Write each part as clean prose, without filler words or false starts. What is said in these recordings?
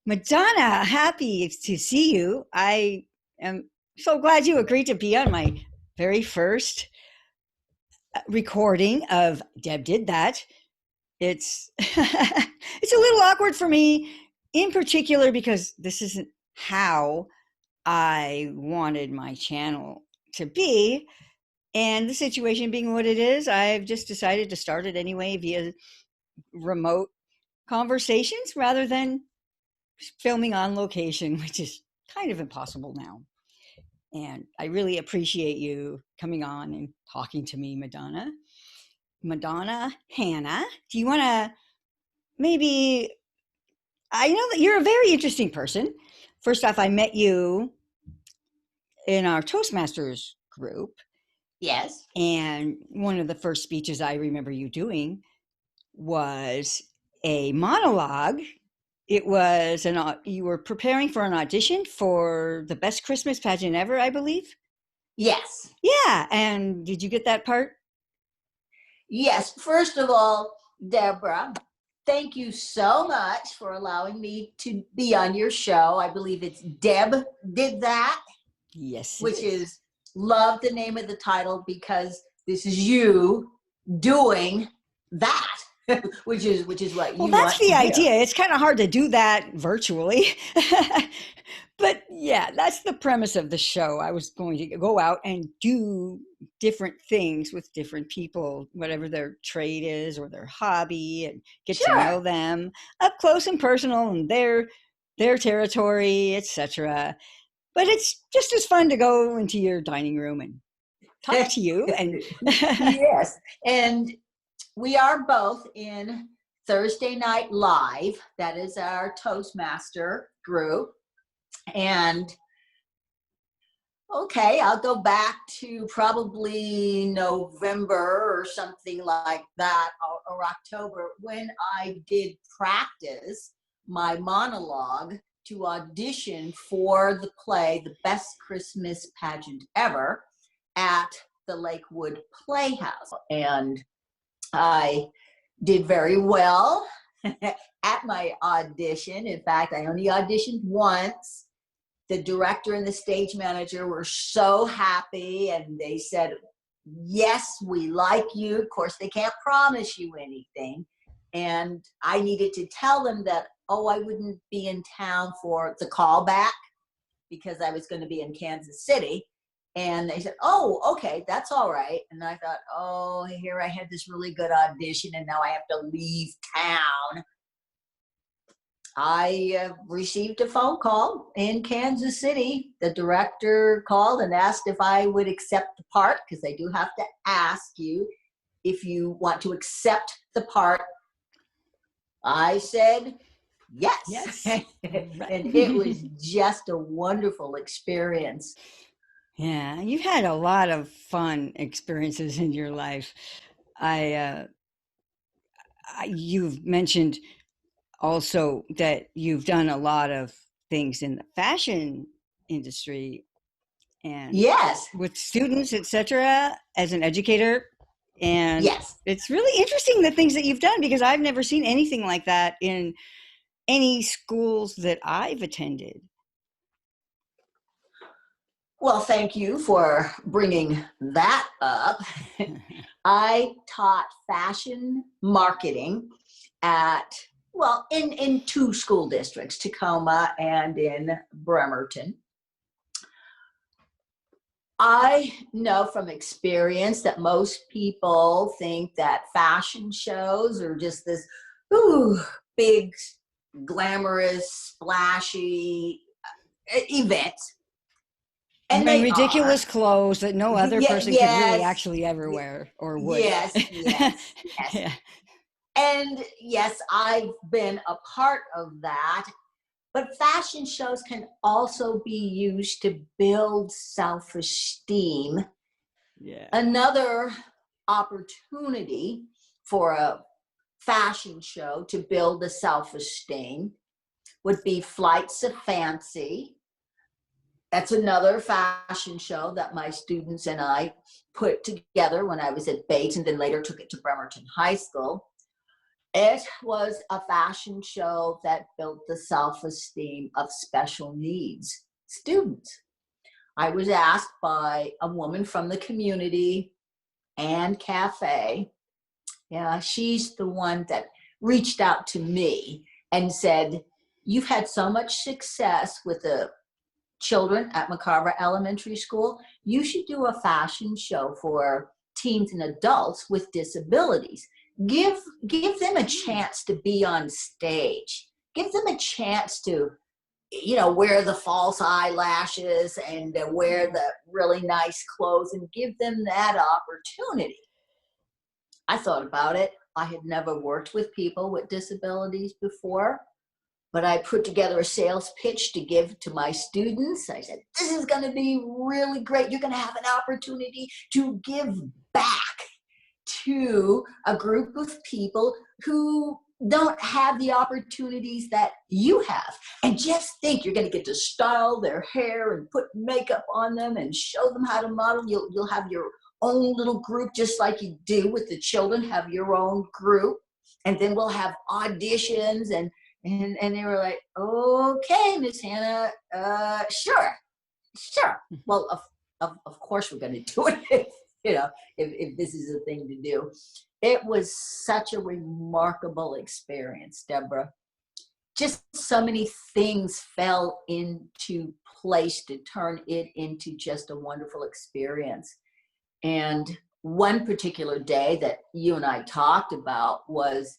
Madonna, happy to see you. I am so glad you agreed to be on my very first recording of Deb Did That. It's it's a little awkward for me in particular because this isn't how I wanted my channel to be. And the situation being what it is, I've just decided to start it anyway via remote conversations rather than filming on location, which is kind of impossible now. And I really appreciate you coming on and talking to me, Madonna. Madonna Hanna, do you want to maybe? I know that you're a very interesting person. First off, I met you in our Toastmasters group. Yes. And one of the first speeches I remember you doing was a monologue. It was you were preparing for an audition for the best Christmas pageant ever, I believe. Yes. Yeah. And did you get that part? Yes. First of all, Deborah, thank you so much for allowing me to be on your show. I believe it's Deb Did That. Yes. Which is love the name of the title because this is you doing that. which is what you well, that's want the to idea. do. It's kind of hard to do that virtually. But yeah, that's the premise of the show. I was going to go out and do different things with different people, whatever their trade is or their hobby, and get to know them up close and personal and their territory, etc. But it's just as fun to go into your dining room and talk to you. And yes, and we are both in Thursday Night Live. That is our Toastmaster group. And okay, I'll go back to probably November or something like that, or October, when I did practice my monologue to audition for the play, The Best Christmas Pageant Ever, at the Lakewood Playhouse. And I did very well at my audition. In fact, I only auditioned once. The director and the stage manager were so happy, and they said, yes, we like you. Of course, they can't promise you anything. And I needed to tell them that, I wouldn't be in town for the callback because I was going to be in Kansas City. And they said, okay, that's all right. And I thought, here I had this really good audition, and now I have to leave town. I received a phone call in Kansas City. The director called and asked if I would accept the part, because they do have to ask you if you want to accept the part. I said yes. Yes. And it was just a wonderful experience. Yeah, you've had a lot of fun experiences in your life. You've mentioned also that you've done a lot of things in the fashion industry and yes, with students, etc., as an educator. And yes, it's really interesting the things that you've done, because I've never seen anything like that in any schools that I've attended. Well, thank you for bringing that up. I taught fashion marketing in two school districts, Tacoma and in Bremerton. I know from experience that most people think that fashion shows are just this big, glamorous, splashy event. And ridiculous clothes that no other person could really actually ever wear or would. Yes. Yeah. And yes, I've been a part of that. But fashion shows can also be used to build self-esteem. Yeah. Another opportunity for a fashion show to build the self-esteem would be Flights of Fancy. That's another fashion show that my students and I put together when I was at Bates, and then later took it to Bremerton High School. It was a fashion show that built the self-esteem of special needs students. I was asked by a woman from the community and cafe. Yeah, she's the one that reached out to me and said, "You've had so much success with the children at McCarver Elementary School. You should do a fashion show for teens and adults with disabilities. Give give them a chance to be on stage. Give them a chance to, wear the false eyelashes and wear Oh. the really nice clothes and give them that opportunity." I thought about it. I had never worked with people with disabilities before, but I put together a sales pitch to give to my students. I said, "This is going to be really great. You're going to have an opportunity to give back to a group of people who don't have the opportunities that you have. And just think, you're going to get to style their hair and put makeup on them and show them how to model. You'll have your own little group, just like you do with the children, have your own group. And then we'll have auditions." And they were like, "Okay, Miss Hanna, sure, sure. Well, of course we're going to do it, if this is a thing to do." It was such a remarkable experience, Deborah. Just so many things fell into place to turn it into just a wonderful experience. And one particular day that you and I talked about was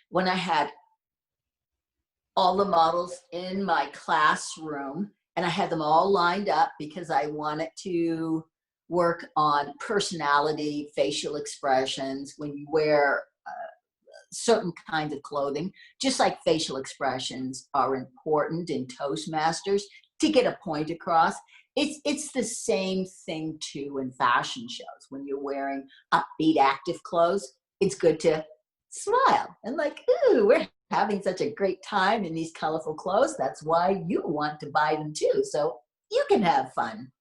when I had all the models in my classroom and I had them all lined up because I wanted to work on personality, facial expressions when you wear certain kinds of clothing, just like facial expressions are important in Toastmasters to get a point across. It's the same thing too in fashion shows. When you're wearing upbeat, active clothes, it's good to smile and like, "Ooh, we're having such a great time in these colorful clothes. That's why you want to buy them too, so you can have fun."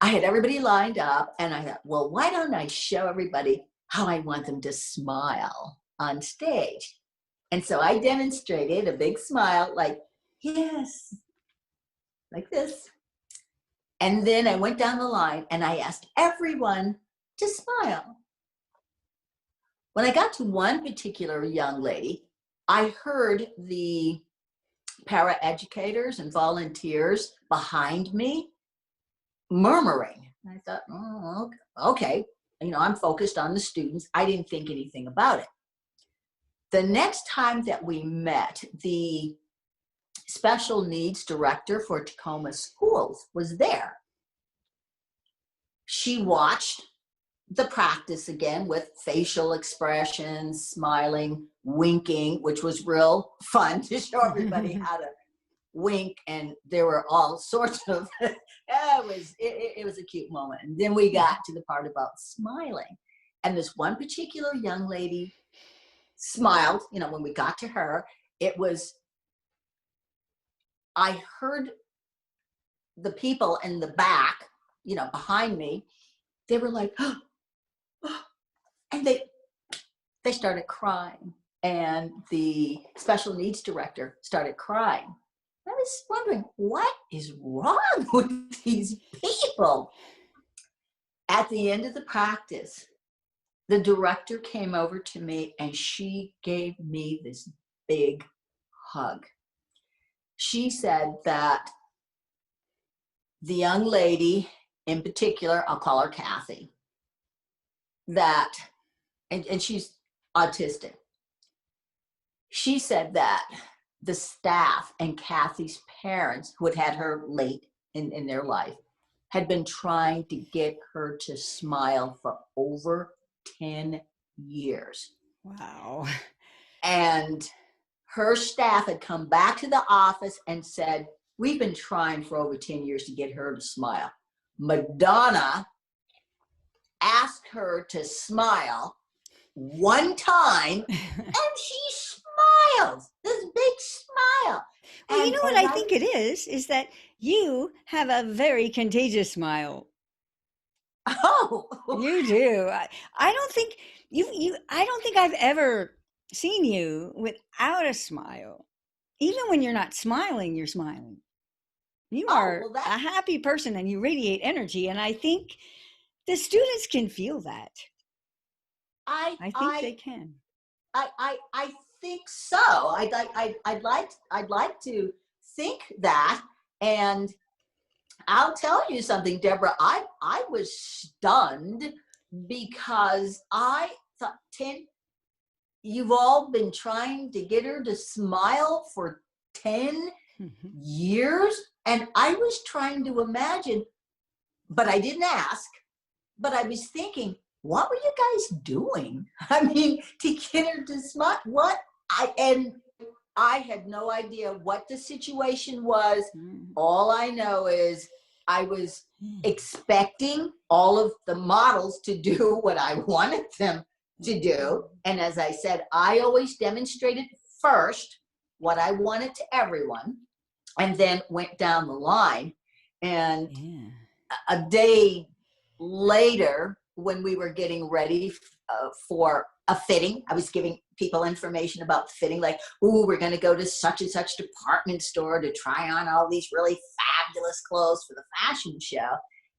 I had everybody lined up and I thought, well, why don't I show everybody how I want them to smile on stage? And so I demonstrated a big smile, like, "Yes," like this. And then I went down the line and I asked everyone to smile. When I got to one particular young lady, I heard the paraeducators and volunteers behind me murmuring. And I thought, "Oh, okay. I'm focused on the students." I didn't think anything about it. The next time that we met, the special needs director for Tacoma Schools was there. She watched the practice again with facial expressions, smiling, winking, which was real fun to show everybody how to wink, and there were all sorts of it was a cute moment. And then we got to the part about smiling, and this one particular young lady smiled. When we got to her, it was, I heard the people in the back, behind me, they were like, and they started crying, and the special needs director started crying. I was wondering, what is wrong with these people? At the end of the practice, the director came over to me and she gave me this big hug. She said that the young lady in particular, I'll call her Kathy, that, and she's autistic. She said that the staff and Kathy's parents, who had her late in their life, had been trying to get her to smile for over 10 years. Wow. And her staff had come back to the office and said, "We've been trying for over 10 years to get her to smile." Madonna asked her to smile one time and she smiled, this big smile. Well, you And know what as I I, think it is that you have a very contagious smile. oh, You do. I don't think I don't think I've ever seen you without a smile. Even when you're not smiling, you're smiling. You Oh, are well, that a happy person and you radiate energy. And I think the students can feel that. I I think I they can. I think so. I'd like to think that. And I'll tell you something, Deborah. I was stunned because I thought, Tin, you've all been trying to get her to smile for 10 years. And I was trying to imagine, but I didn't ask, but I was thinking, what were you guys doing? I mean, to get her to smile, what? And I had no idea what the situation was. All I know is I was expecting all of the models to do what I wanted them to do. And as I said, I always demonstrated first what I wanted to everyone and then went down the line. And Yeah. a day later, when we were getting ready for a fitting, I was giving people information about fitting, like, ooh, we're going to go to such and such department store to try on all these really fabulous clothes for the fashion show.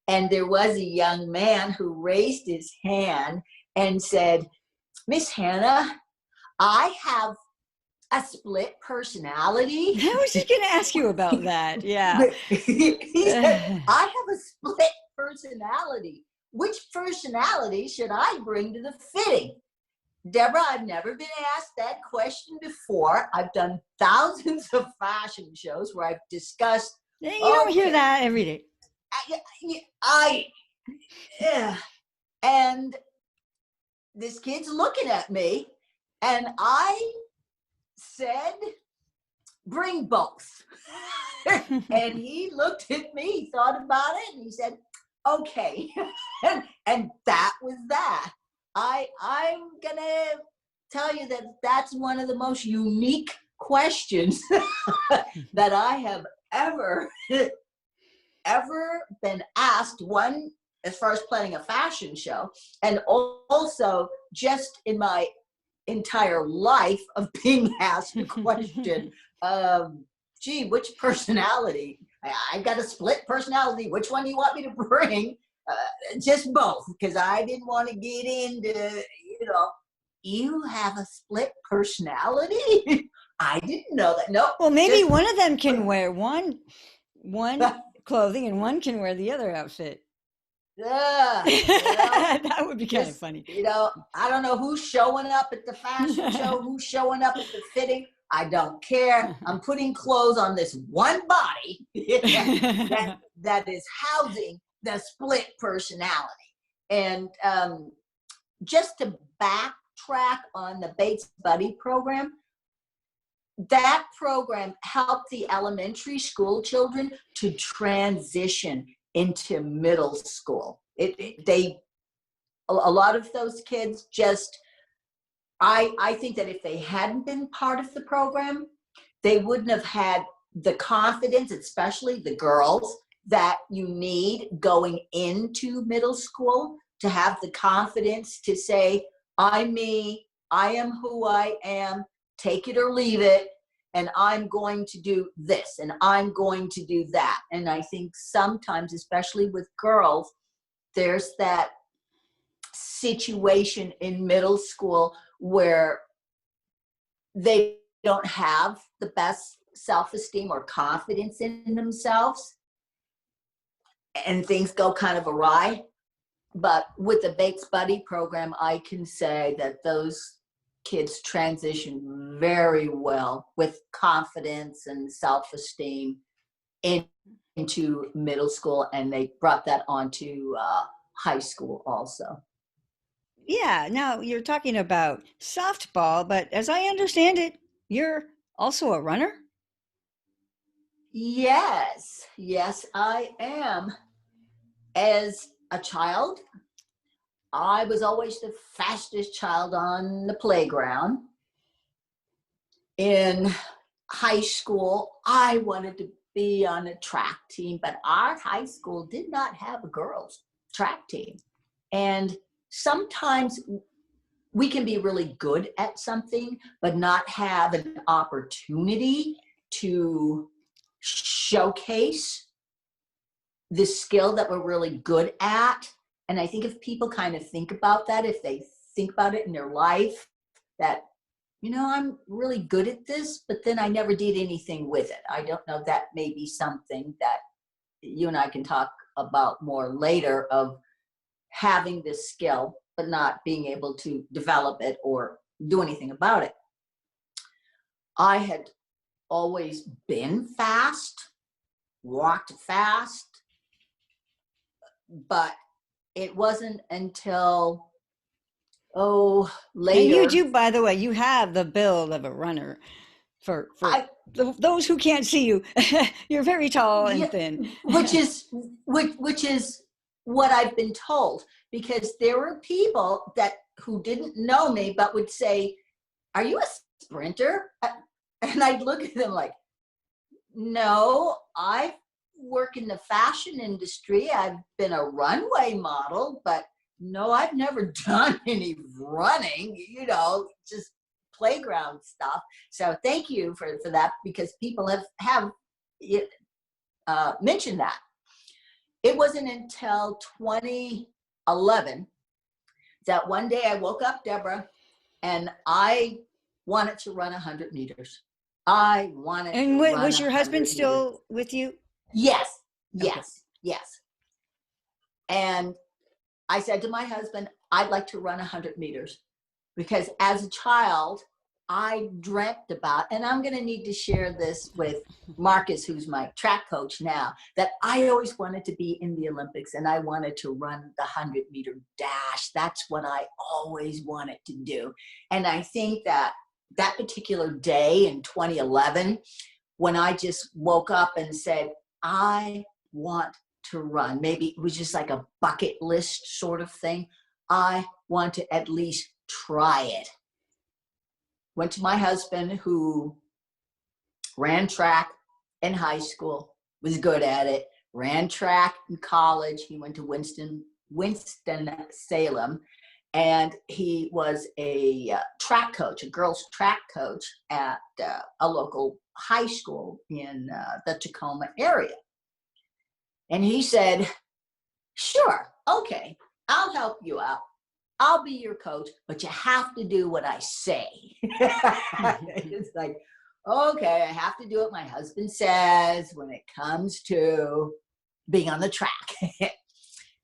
And there was a young man who raised his hand and said, Miss Hanna, I have a split personality. I was just going to ask you about that. Yeah. He said, I have a split personality. Which personality should I bring to the fitting? Deborah, I've never been asked that question before. I've done thousands of fashion shows where I've discussed, You don't hear okay, that every day. yeah. And this kid's looking at me, and I said, bring both. And he looked at me, he thought about it, and he said, okay. And that was that. I'm gonna tell you that that's one of the most unique questions that I have ever been asked. One, as far as planning a fashion show, and also just in my entire life of being asked a question. Gee, which personality? I got a split personality. Which one do you want me to bring? Just both, because I didn't want to get into, you have a split personality? I didn't know that. No, Well, maybe just one of them can wear one clothing and one can wear the other outfit. That would be kind of just, funny. I don't know who's showing up at the fashion show, who's showing up at the fitting. I don't care. I'm putting clothes on this one body that is housing the split personality. And just to backtrack on the Bates Buddy program, that program helped the elementary school children to transition into middle school. A lot of those kids just, I think that if they hadn't been part of the program, they wouldn't have had the confidence, especially the girls, that you need going into middle school to have the confidence to say, I'm me, I am who I am, take it or leave it, and I'm going to do this, and I'm going to do that. And I think sometimes, especially with girls, there's that situation in middle school where they don't have the best self-esteem or confidence in themselves, and things go kind of awry. But with the Bates Buddy program, I can say that those kids transition very well with confidence and self-esteem into middle school, and they brought that onto high school also. Yeah, now you're talking about softball, but as I understand it, you're also a runner? Yes, I am. As a child, I was always the fastest child on the playground. In high school, I wanted to be on a track team, but our high school did not have a girls' track team. And sometimes we can be really good at something, but not have an opportunity to showcase the skill that we're really good at. And I think if people kind of think about that, if they think about it in their life, that, I'm really good at this, but then I never did anything with it. I don't know, that may be something that you and I can talk about more later, of having this skill, but not being able to develop it or do anything about it. I had always been fast, walked fast, but it wasn't until, And you later. do, by the way, you have the build of a runner for I, those who can't see you. You're very tall and yeah, thin. which is what I've been told, because there were people who didn't know me but would say, "Are you a sprinter?" And I'd look at them like, "No, I work in the fashion industry. I've been a runway model, but no, I've never done any running, just playground stuff." So thank you for that, because people have mentioned that. It wasn't until 2011 that one day I woke up, Deborah, and I wanted to run 100 meters. I wanted to And run was your husband 100 meters. still with you? Yes, Okay. yes, yes. And I said to my husband, I'd like to run 100 meters, because as a child, I dreamt about, and I'm going to need to share this with Marcus, who's my track coach now, that I always wanted to be in the Olympics, and I wanted to run the 100-meter dash. That's what I always wanted to do. And I think that particular day in 2011, when I just woke up and said, I want to run, maybe it was just like a bucket list sort of thing. I want to at least try it. Went to my husband, who ran track in high school, was good at it, ran track in college. He went to Winston-Salem, and he was a track coach, a girls track coach at a local high school in the Tacoma area. And he said, "Sure, okay, I'll help you out. I'll be your coach, but you have to do what I say." It's like, okay, I have to do what my husband says when it comes to being on the track.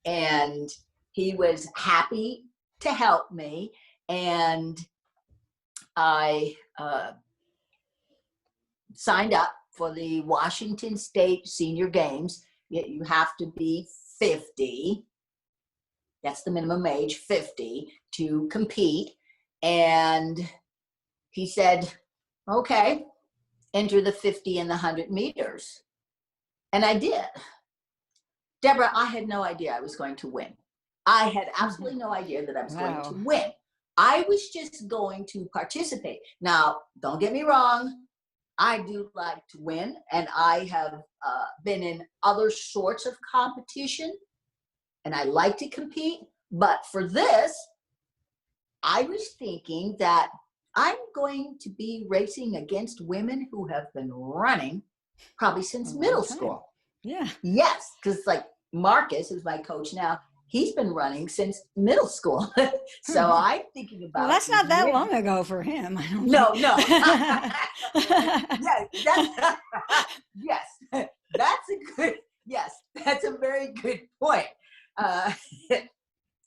And he was happy to help me. And I signed up for the Washington State Senior Games. You have to be 50. That's the minimum age, 50, to compete. And he said, okay, enter the 50 and the 100 meters. And I did. Deborah, I had no idea I was going to win. I had absolutely no idea that I was going to Wow. win. I was just going to participate. Now, don't get me wrong. I do like to win, and I have been in other sorts of competition, and I like to compete. But for this, I was thinking that I'm going to be racing against women who have been running probably A since long middle time. school. Yeah. Yes, because like Marcus, who's my coach now, he's been running since middle school. So I'm thinking Well, about that's these not that women. long ago for him, I don't No, think. no. Yeah, that's yes, that's a good, yes, that's a very good point. Uh,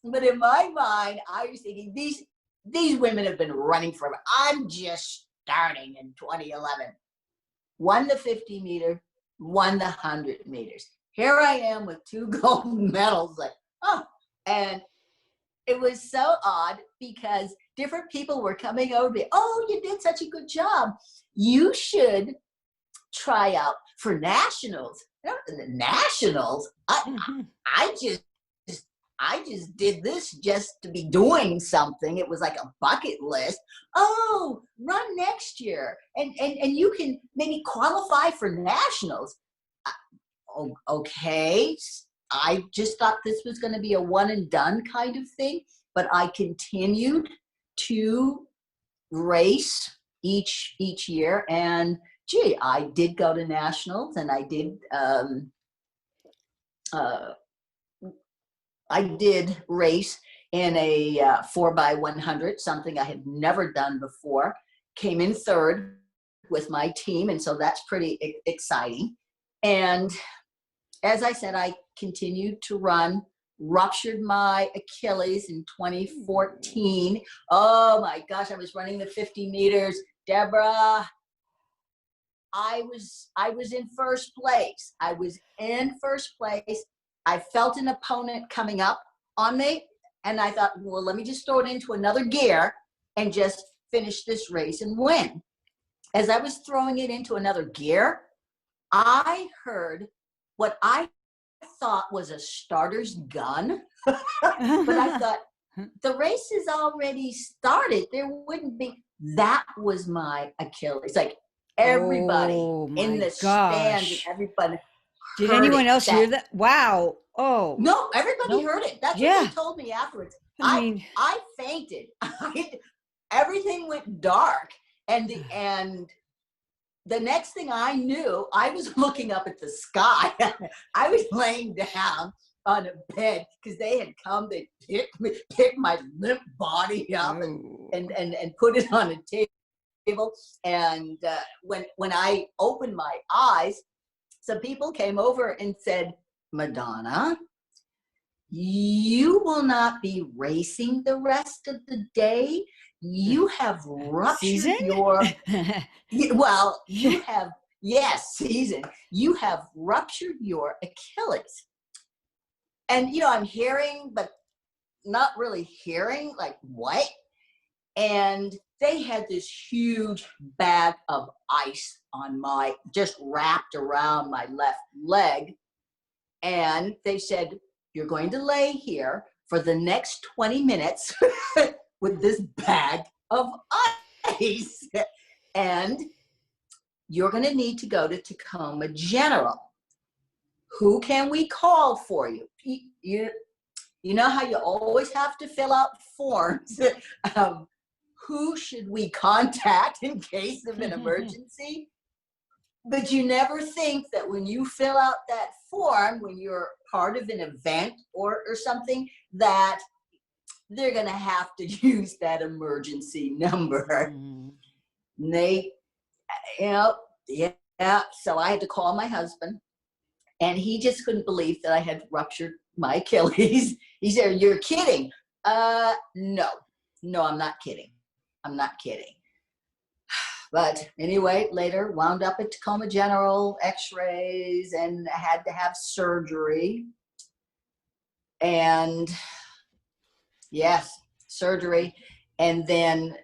but in my mind, I was thinking these women have been running forever. I'm just starting in 2011. Won the 50 meter, won the 100 meters. Here I am with 2 gold medals. Like, oh, and it was so odd because different people were coming over to me. Oh, you did such a good job. You should try out for nationals. The nationals? I just I just did this just to be doing something. It was like a bucket list. Oh, run next year, and you can maybe qualify for nationals. Oh, okay. I just thought this was going to be a one and done kind of thing, but I continued to race each year. And gee, I did go to nationals, and uh, I did race in a 4x100, something I had never done before. Came in third with my team, and so that's pretty exciting. And as I said, I continued to run, ruptured my Achilles in 2014. Oh my gosh, I was running the 50 meters. Deborah, I was in first place. I was in first place. I felt an opponent coming up on me, and I thought, well, let me just throw it into another gear and just finish this race and win. As I was throwing it into another gear, I heard what I thought was a starter's gun. But I thought, the race is already started. There wouldn't be. That was my Achilles. Like, everybody Oh in my the stands and gosh. everybody Did heard it. anyone else hear that? Wow. Oh, No, everybody no. heard it. That's what they Yeah. told me afterwards. I mean, I fainted. Everything went dark, and the next thing I knew, I was looking up at the sky. I was laying down on a bed because they had come. They picked my limp body up oh. and put it on a table. And when I opened my eyes, some people came over and said, Madonna, you will not be racing the rest of the day. You have ruptured Season? your, well, Yeah. you have, yes, season. You have ruptured your Achilles. And, I'm hearing, but not really hearing, like, what? And they had this huge bag of ice on just wrapped around my left leg. And they said, you're going to lay here for the next 20 minutes with this bag of ice. And you're going to need to go to Tacoma General. Who can we call for you? You know how you always have to fill out forms. Who should we contact in case of an emergency? But you never think that when you fill out that form, when you're part of an event or something, that they're going to have to use that emergency number. Mm. And they, yeah. So I had to call my husband, and he just couldn't believe that I had ruptured my Achilles. He said, you're kidding. No, I'm not kidding. I'm not kidding. But anyway, later wound up at Tacoma General, x-rays, and had to have surgery. And yes, surgery. And then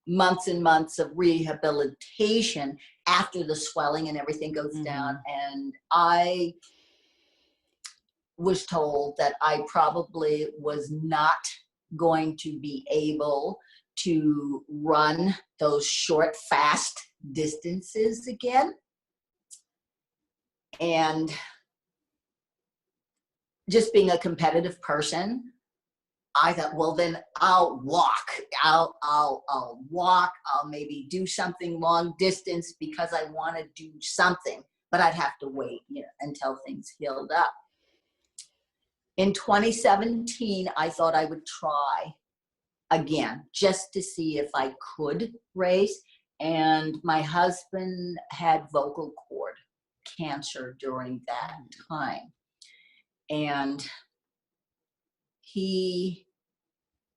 months and months of rehabilitation after the swelling and everything goes down. And I was told that I probably was not going to be able to run those short, fast distances again. And just being a competitive person, I thought, well, then I'll walk. I'll walk. I'll maybe do something long distance because I want to do something, but I'd have to wait, until things healed up. In 2017, I thought I would try again, just to see if I could race. And my husband had vocal cord cancer during that time. And he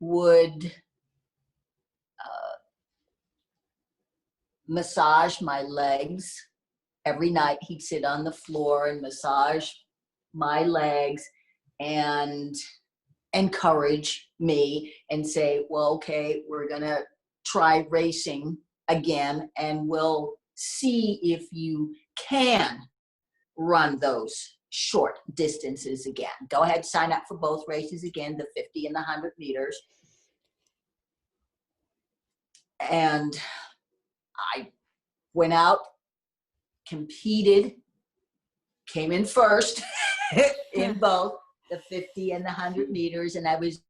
would massage my legs every night. He'd sit on the floor and massage my legs and encourage me and say, well, okay, we're going to try racing again, and we'll see if you can run those short distances again. Go ahead, sign up for both races again, the 50 and the 100 meters. And I went out, competed, came in first in both. the 50 and the 100 meters, and I was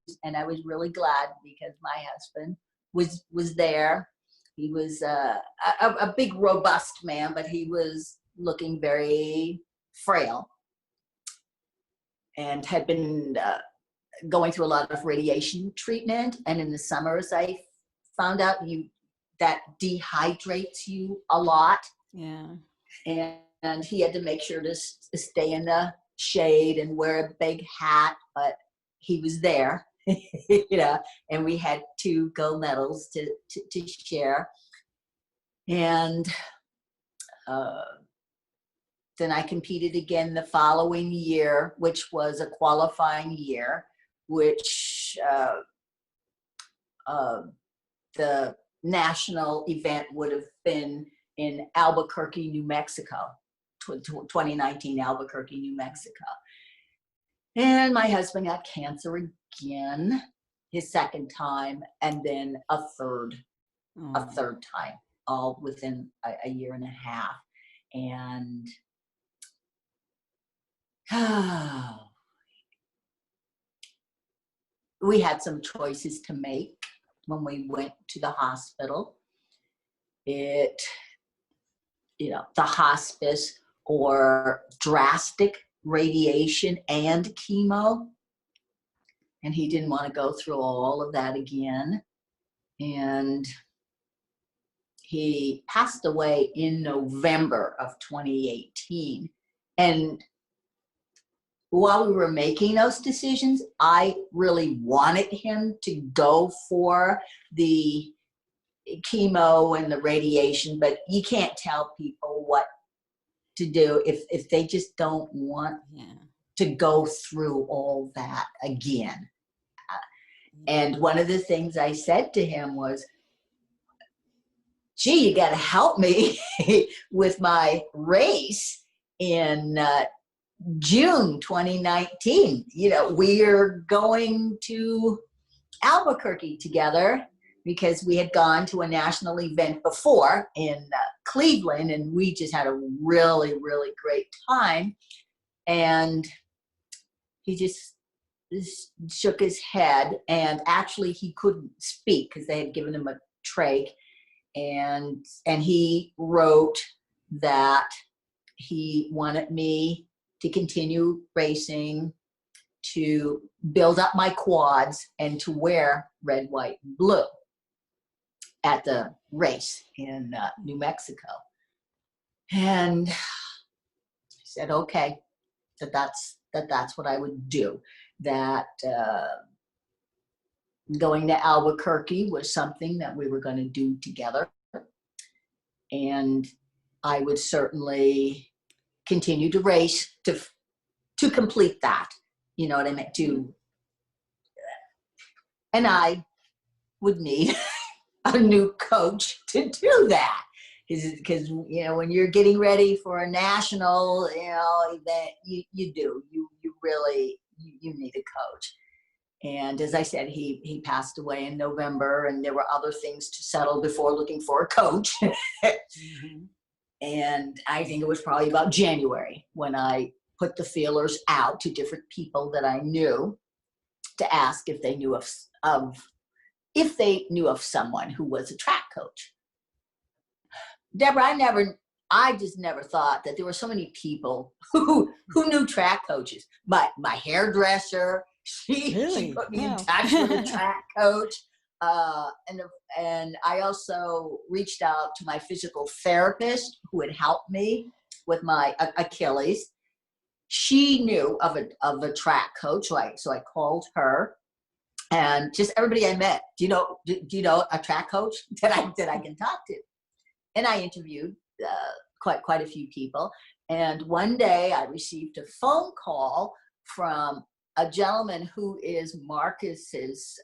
really glad because my husband was there. He was a big, robust man, but he was looking very frail and had been going through a lot of radiation treatment. And in the summers, I found out that dehydrates you a lot. Yeah. And he had to make sure to stay in the shade and wear a big hat, but he was there, and we had 2 gold medals to share. And then I competed again the following year, which was a qualifying year, which the national event would have been in Albuquerque, New Mexico, 2019 Albuquerque, New Mexico. And my husband got cancer again, his second time, and then a third time, all within a year and a half. And we had some choices to make when we went to the hospital. The hospice or drastic radiation and chemo. And he didn't want to go through all of that again. And he passed away in November of 2018. And while we were making those decisions, I really wanted him to go for the chemo and the radiation, but you can't tell people what to do if they just don't want to go through all that again. And one of the things I said to him was, gee, you got to help me with my race in June 2019. We're going to Albuquerque together because we had gone to a national event before in Cleveland, and we just had a really, really great time. And he just shook his head, and actually he couldn't speak because they had given him a trach, and he wrote that he wanted me to continue racing, to build up my quads, and to wear red, white, and blue at the race in New Mexico. And I said, okay, that's what I would do. That going to Albuquerque was something that we were going to do together. And I would certainly continue to race to complete that. You know what I mean? And I would need a new coach to do that. Because when you're getting ready for a national event, you really need a coach. And as I said, he passed away in November, and there were other things to settle before looking for a coach. Mm-hmm. And I think it was probably about January when I put the feelers out to different people that I knew to ask if they knew of someone who was a track coach. Deborah, I just never thought that there were so many people who knew track coaches. My hairdresser, she put me in touch with a track coach. And I also reached out to my physical therapist who had helped me with my Achilles. She knew of a track coach, so I called her. And just everybody I met, do you know a track coach that I can talk to? And I interviewed quite a few people. And one day I received a phone call from a gentleman who is Marcus's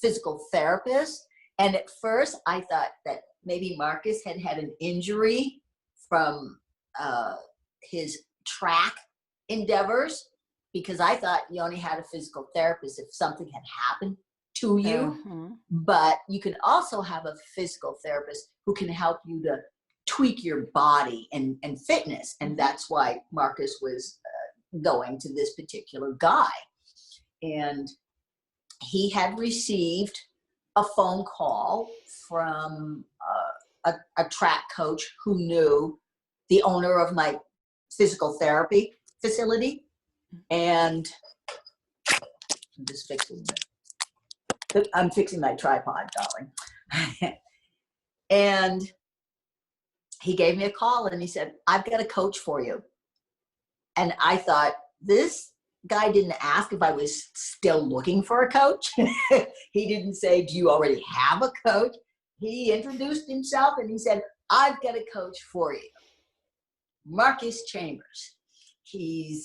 physical therapist. And at first I thought that maybe Marcus had an injury from his track endeavors, because I thought you only had a physical therapist if something had happened to you. Uh-huh. But you can also have a physical therapist who can help you to tweak your body and fitness. And that's why Marcus was going to this particular guy. And he had received a phone call from a track coach who knew the owner of my physical therapy facility. And I'm fixing my tripod, darling. And he gave me a call and he said, I've got a coach for you. And I thought, this guy didn't ask if I was still looking for a coach. He didn't say, do you already have a coach? He introduced himself and he said, I've got a coach for you. Marcus Chambers. He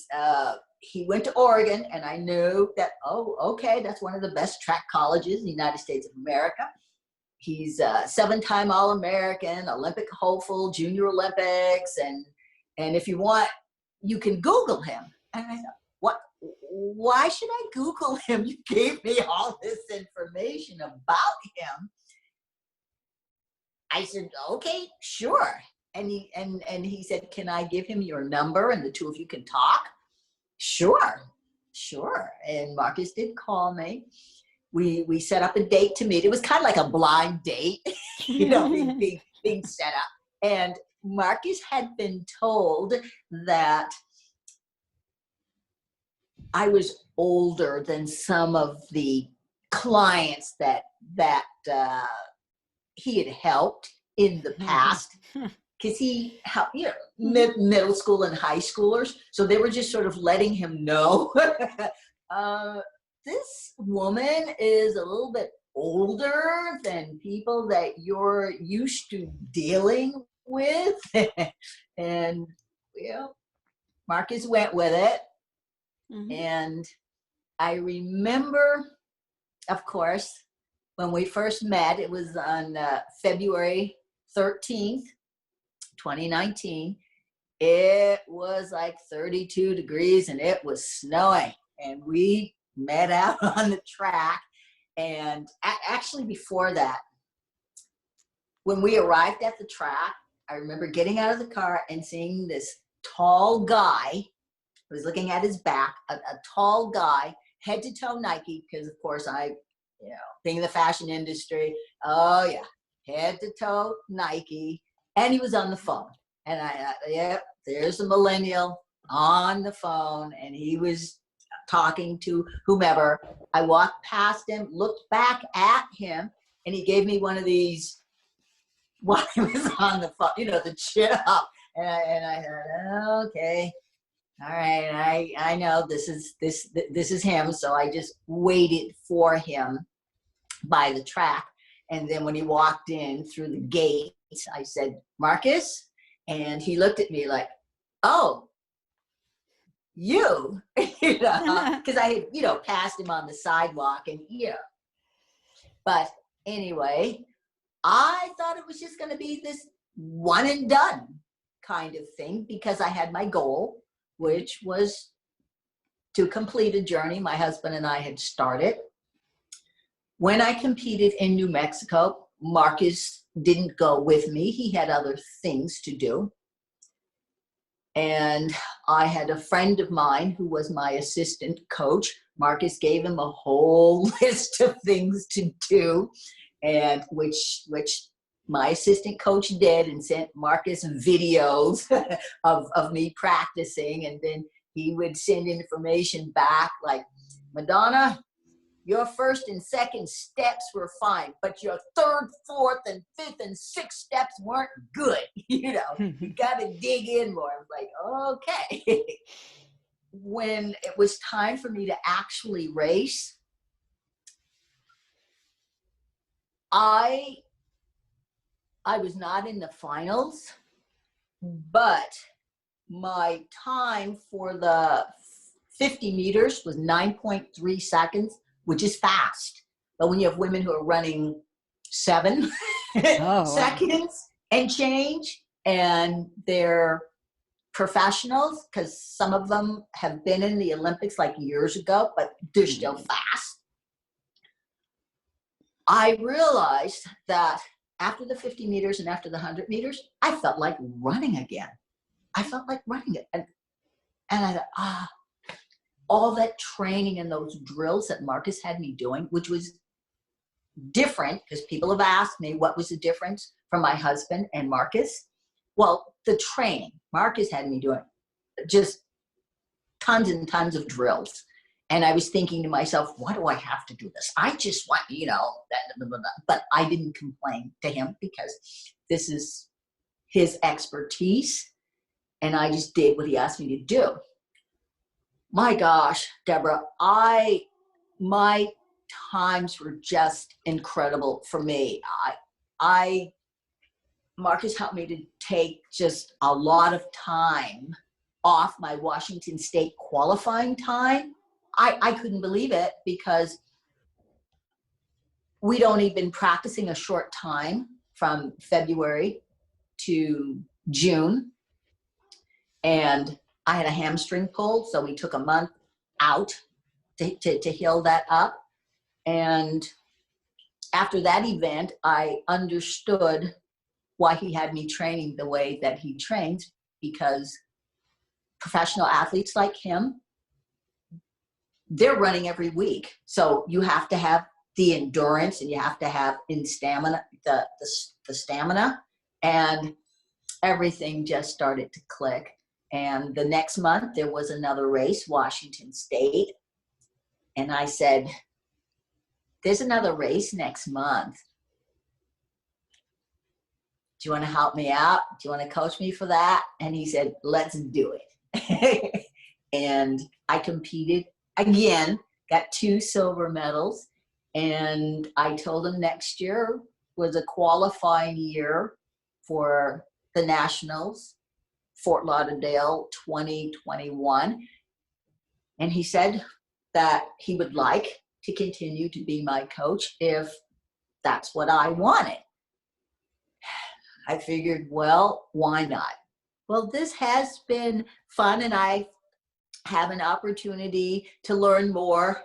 went to Oregon, and I knew that, oh, okay, that's one of the best track colleges in the United States of America. He's a 7-time All-American, Olympic hopeful, Junior Olympics, and if you want, you can Google him. And I thought, what? Why should I Google him? You gave me all this information about him. I said, okay, sure. And he said, can I give him your number and the two of you can talk? Sure. And Marcus did call me. We set up a date to meet. It was kind of like a blind date, being set up. And Marcus had been told that I was older than some of the clients that he had helped in the past, because he helped, middle school and high schoolers. So they were just sort of letting him know, this woman is a little bit older than people that you're used to dealing with. And, Marcus went with it. Mm-hmm. And I remember, of course, when we first met, it was on February 13th, 2019. It was like 32 degrees and it was snowing. And we met out on the track. And actually before that, when we arrived at the track, I remember getting out of the car and seeing this tall guy who was looking at his back, a tall guy, head to toe Nike, because of course being in the fashion industry, oh yeah, head to toe Nike, and he was on the phone. And I thought, there's a millennial on the phone, and he was talking to whomever. I walked past him, looked back at him, and he gave me one of these while he was on the phone, the chin up. And I thought, okay, all right, I know this is him. So I just waited for him by the track. And then when he walked in through the gate, I said, Marcus? And he looked at me like, oh, you, because I had, passed him on the sidewalk and, but anyway, I thought it was just going to be this one and done kind of thing, because I had my goal, which was to complete a journey my husband and I had started. When I competed in New Mexico, Marcus didn't go with me. He had other things to do. And I had a friend of mine who was my assistant coach. Marcus gave him a whole list of things to do, and which my assistant coach did, and sent Marcus videos of me practicing. And then he would send information back like, Madonna, your first and second steps were fine, but your third, fourth, and fifth and sixth steps weren't good. You got to dig in more. I was like, okay. When it was time for me to actually race, I was not in the finals, but my time for the 50 meters was 9.3 seconds, which is fast. But when you have women who are running 7 seconds and change, and they're professionals, because some of them have been in the Olympics like years ago, but they're still fast. I realized that after the 50 meters and after the 100 meters, I felt like running again. I felt like running it. And And I thought, all that training and those drills that Marcus had me doing, which was different, because people have asked me what was the difference from my husband and Marcus. Well, the training Marcus had me doing, just tons and tons of drills. And I was thinking to myself, why do I have to do this? I just want, that, blah, blah, blah. But I didn't complain to him because this is his expertise. And I just did what he asked me to do. My gosh, Deborah, my times were just incredible for me. Marcus helped me to take just a lot of time off my Washington State qualifying time. I couldn't believe it, because we'd only been practicing a short time from February to June. And I had a hamstring pull, so we took a month out to heal that up. And after that event, I understood why he had me training the way that he trains, because professional athletes like him, they're running every week. So you have to have the endurance, and you have to have the stamina, and everything just started to click. And the next month there was another race, Washington State. And I said, there's another race next month. Do you want to help me out? Do you want to coach me for that? And he said, let's do it. And I competed again, got 2 silver medals. And I told him next year was a qualifying year for the Nationals, Fort Lauderdale 2021. And he said that he would like to continue to be my coach if that's what I wanted. I figured, well, why not? Well, this has been fun, and I have an opportunity to learn more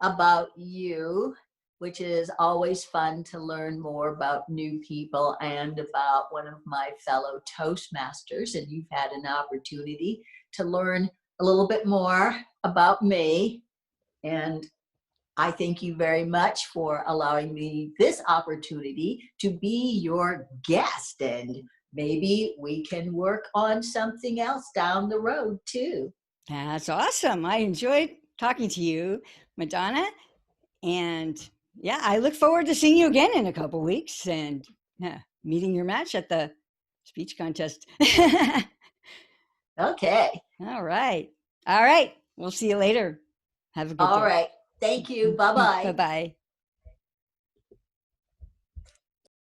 about you, which is always fun to learn more about new people and about one of my fellow Toastmasters. And you've had an opportunity to learn a little bit more about me. And I thank you very much for allowing me this opportunity to be your guest. And maybe we can work on something else down the road too. That's awesome. I enjoyed talking to you, Madonna. And yeah, I look forward to seeing you again in a couple weeks and meeting your match at the speech contest. Okay. All right. All right. We'll see you later. Have a good day. All right. Thank you. Bye-bye. Bye-bye.